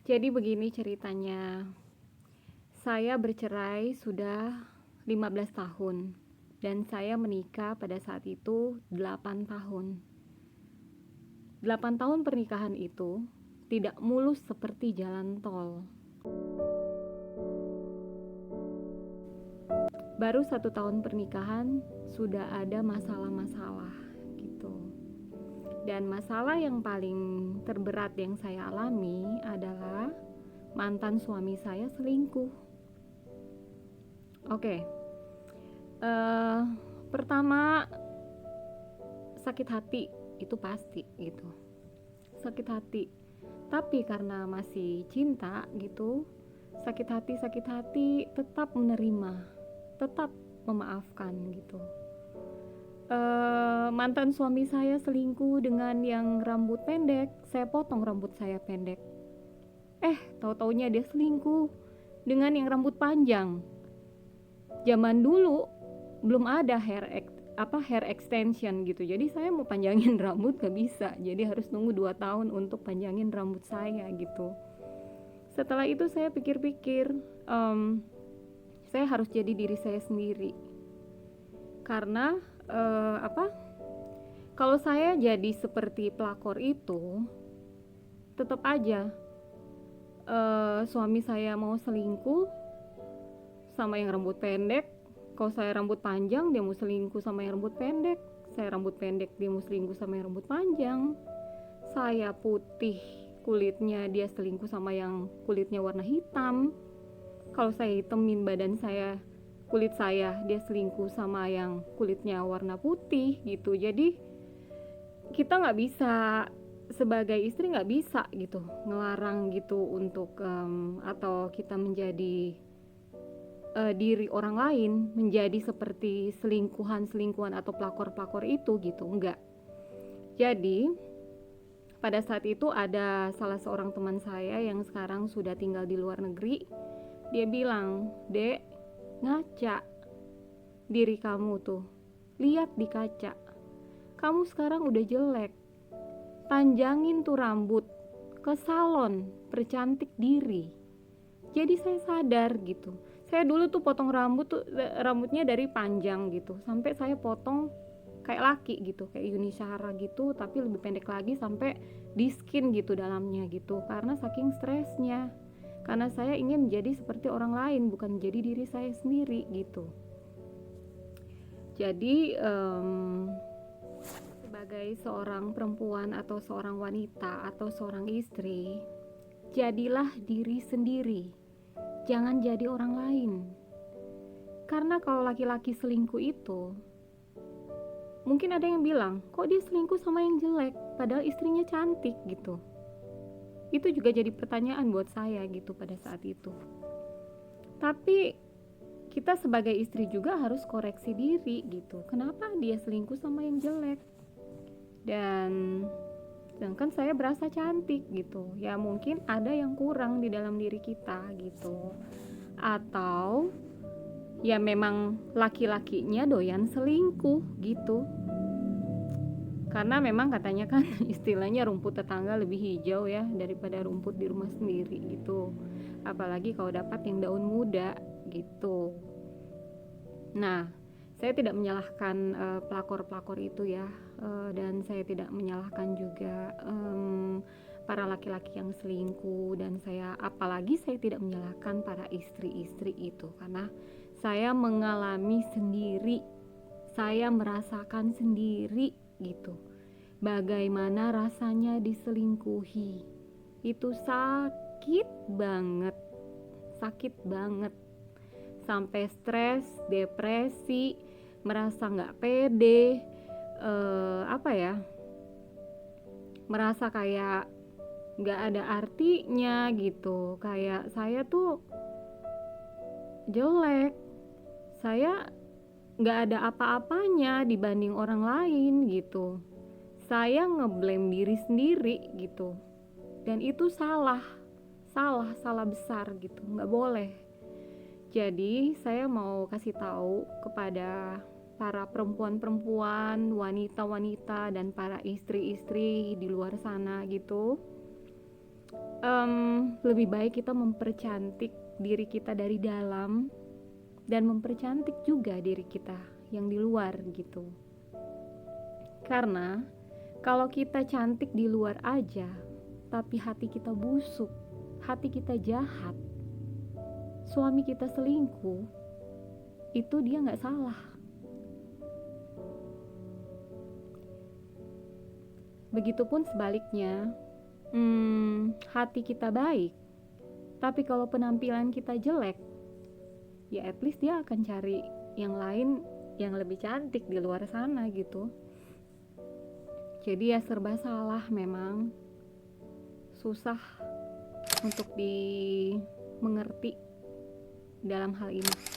Jadi begini ceritanya, saya bercerai sudah 15 tahun dan saya menikah pada saat itu 8 tahun. 8 tahun pernikahan itu tidak mulus seperti jalan tol. Baru 1 tahun pernikahan sudah ada masalah-masalah gitu. Dan masalah yang paling terberat yang saya alami adalah mantan suami saya selingkuh. Oke. Pertama sakit hati itu pasti gitu. Sakit hati. Tapi karena masih cinta gitu, sakit hati tetap menerima, tetap memaafkan gitu. Mantan suami saya selingkuh dengan yang rambut pendek, saya potong rambut saya pendek. Tahu-taunya dia selingkuh dengan yang rambut panjang. Zaman dulu belum ada hair extension gitu, jadi saya mau panjangin rambut gak bisa, jadi harus nunggu 2 tahun untuk panjangin rambut saya gitu. Setelah itu saya pikir-pikir, saya harus jadi diri saya sendiri, karena kalau saya jadi seperti pelakor itu, tetap aja suami saya mau selingkuh sama yang rambut pendek. Kalau saya rambut panjang, dia mau selingkuh sama yang rambut pendek. Saya rambut pendek, dia mau selingkuh sama yang rambut panjang. Saya putih kulitnya, dia selingkuh sama yang kulitnya warna hitam. Kalau saya hitemin badan saya, kulit saya, dia selingkuh sama yang kulitnya warna putih gitu. Jadi kita nggak bisa, sebagai istri nggak bisa gitu ngelarang gitu untuk atau kita menjadi diri orang lain menjadi seperti selingkuhan atau pelakor itu gitu, enggak. Jadi pada saat itu ada salah seorang teman saya yang sekarang sudah tinggal di luar negeri. Dia bilang, "Dek, ngaca diri kamu tuh, lihat di kaca, kamu sekarang udah jelek, panjangin tuh rambut, ke salon, percantik diri." Jadi saya sadar gitu. Saya dulu tuh potong rambutnya dari panjang gitu, sampai saya potong kayak laki gitu, kayak Yuni Shara gitu, tapi lebih pendek lagi sampai di skin gitu dalamnya gitu, karena saking stresnya. Karena saya ingin menjadi seperti orang lain, bukan menjadi diri saya sendiri gitu. Jadi sebagai seorang perempuan atau seorang wanita atau seorang istri, jadilah diri sendiri. Jangan jadi orang lain. Karena kalau laki-laki selingkuh itu, mungkin ada yang bilang, kok dia selingkuh sama yang jelek, padahal istrinya cantik gitu. Itu juga jadi pertanyaan buat saya gitu pada saat itu. Tapi kita sebagai istri juga harus koreksi diri gitu. Kenapa dia selingkuh sama yang jelek? Dan sedangkan saya berasa cantik gitu. Ya mungkin ada yang kurang di dalam diri kita gitu. Atau ya memang laki-lakinya doyan selingkuh gitu. Karena memang katanya kan istilahnya rumput tetangga lebih hijau ya daripada rumput di rumah sendiri gitu. Apalagi kalau dapat yang daun muda gitu. Nah, saya tidak menyalahkan pelakor-pelakor itu ya, dan saya tidak menyalahkan juga para laki-laki yang selingkuh, dan apalagi saya tidak menyalahkan para istri-istri itu, karena saya mengalami sendiri, saya merasakan sendiri gitu, bagaimana rasanya diselingkuhi. Itu sakit banget, sampai stres, depresi, merasa nggak pede, merasa kayak nggak ada artinya gitu, kayak saya tuh jelek, saya nggak ada apa-apanya dibanding orang lain gitu, saya ngeblame diri sendiri gitu, dan itu salah besar gitu, nggak boleh. Jadi saya mau kasih tahu kepada para perempuan-perempuan, wanita-wanita, dan para istri-istri di luar sana gitu. lebih baik kita mempercantik diri kita dari dalam dan mempercantik juga diri kita yang di luar gitu. Karena kalau kita cantik di luar aja tapi hati kita busuk, hati kita jahat, suami kita selingkuh, itu dia gak salah. Begitupun sebaliknya, hati kita baik, tapi kalau penampilan kita jelek, ya at least dia akan cari yang lain yang lebih cantik di luar sana gitu. Jadi ya serba salah memang, susah untuk dimengerti dalam hal ini.